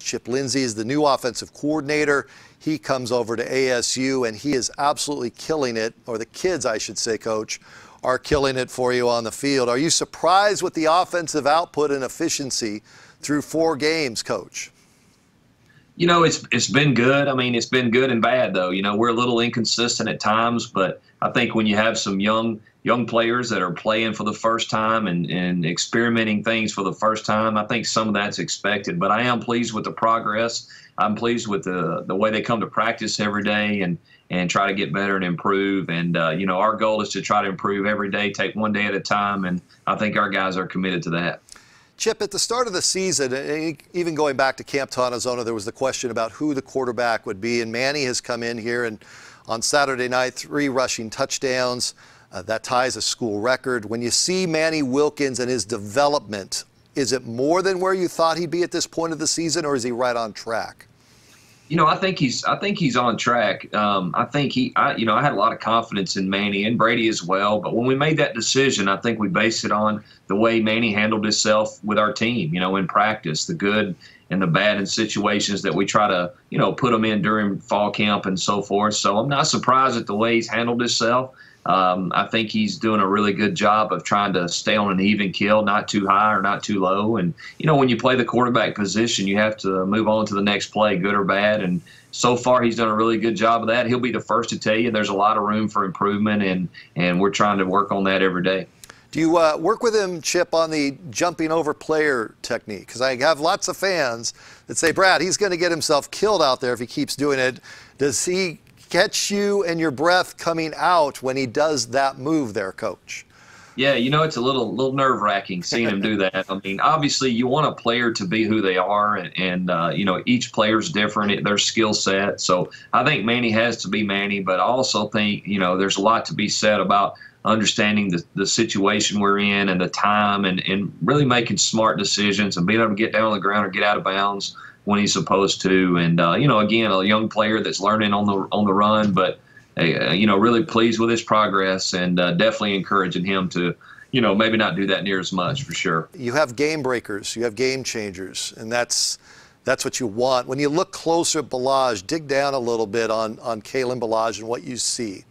Chip Lindsey is the new offensive coordinator. He comes over to ASU, and he is absolutely killing it, or the kids, I should say, Coach, are killing it for you on the field. Are you surprised with the offensive output and efficiency through 4 games, Coach? You know, it's been good. I mean, it's been good and bad, though. You know, we're a little inconsistent at times, but I think when you have some young players that are playing for the first time and experimenting things for the first time, I think some of that's expected. But I am pleased with the progress. I'm pleased with the way they come to practice every day and try to get better and improve. And, you know, our goal is to try to improve every day, take one day at a time, and I think our guys are committed to that. Chip, at the start of the season, even going back to Camp Tontozona, there was the question about who the quarterback would be, and Manny has come in here, and on Saturday night, 3 rushing touchdowns. That ties a school record. When you see Manny Wilkins and his development, is it more than where you thought he'd be at this point of the season, or is he right on track? You know, I think he's on track. I had a lot of confidence in Manny and Brady as well. But when we made that decision, I think we based it on the way Manny handled himself with our team. You know, in practice, the good and the bad in situations that we try to, you know, put him in during fall camp and so forth. So I'm not surprised at the way he's handled himself. I think he's doing a really good job of trying to stay on an even keel, not too high or not too low. And, you know, when you play the quarterback position, you have to move on to the next play, good or bad. And so far, he's done a really good job of that. He'll be the first to tell you there's a lot of room for improvement, and we're trying to work on that every day. Do you work with him, Chip, on the jumping over player technique? Because I have lots of fans that say, Brad, he's going to get himself killed out there if he keeps doing it. Does he catch you and your breath coming out when he does that move there, Coach? Yeah, you know, it's a little nerve-wracking seeing him do that. I mean, obviously, you want a player to be who they are, and you know, each player's different, their skill set. So I think Manny has to be Manny, but I also think, you know, there's a lot to be said about understanding the situation we're in and the time and really making smart decisions and being able to get down on the ground or get out of bounds when he's supposed to. And, you know, again, a young player that's learning on the run, but, you know, really pleased with his progress and definitely encouraging him to, you know, maybe not do that near as much for sure. You have game breakers, you have game changers, and that's what you want. When you look closer at Ballage, dig down a little bit on Kalen Ballage and what you see.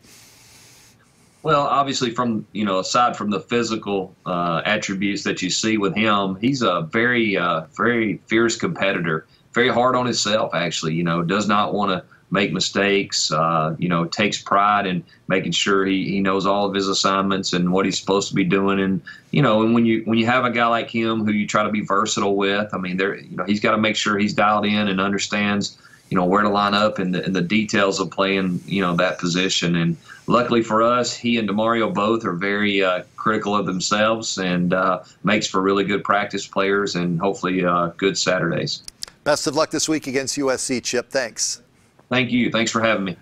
Well, obviously, from, you know, aside from the physical attributes that you see with him, he's a very fierce competitor, very hard on himself, actually, you know, does not want to make mistakes, you know, takes pride in making sure he knows all of his assignments and what he's supposed to be doing. And, you know, and when you have a guy like him who you try to be versatile with, I mean, you know, he's got to make sure he's dialed in and understands, you know, where to line up and the details of playing, you know, that position. And luckily for us, he and DeMario both are very critical of themselves and makes for really good practice players and hopefully good Saturdays. Best of luck this week against USC, Chip. Thanks. Thank you. Thanks for having me.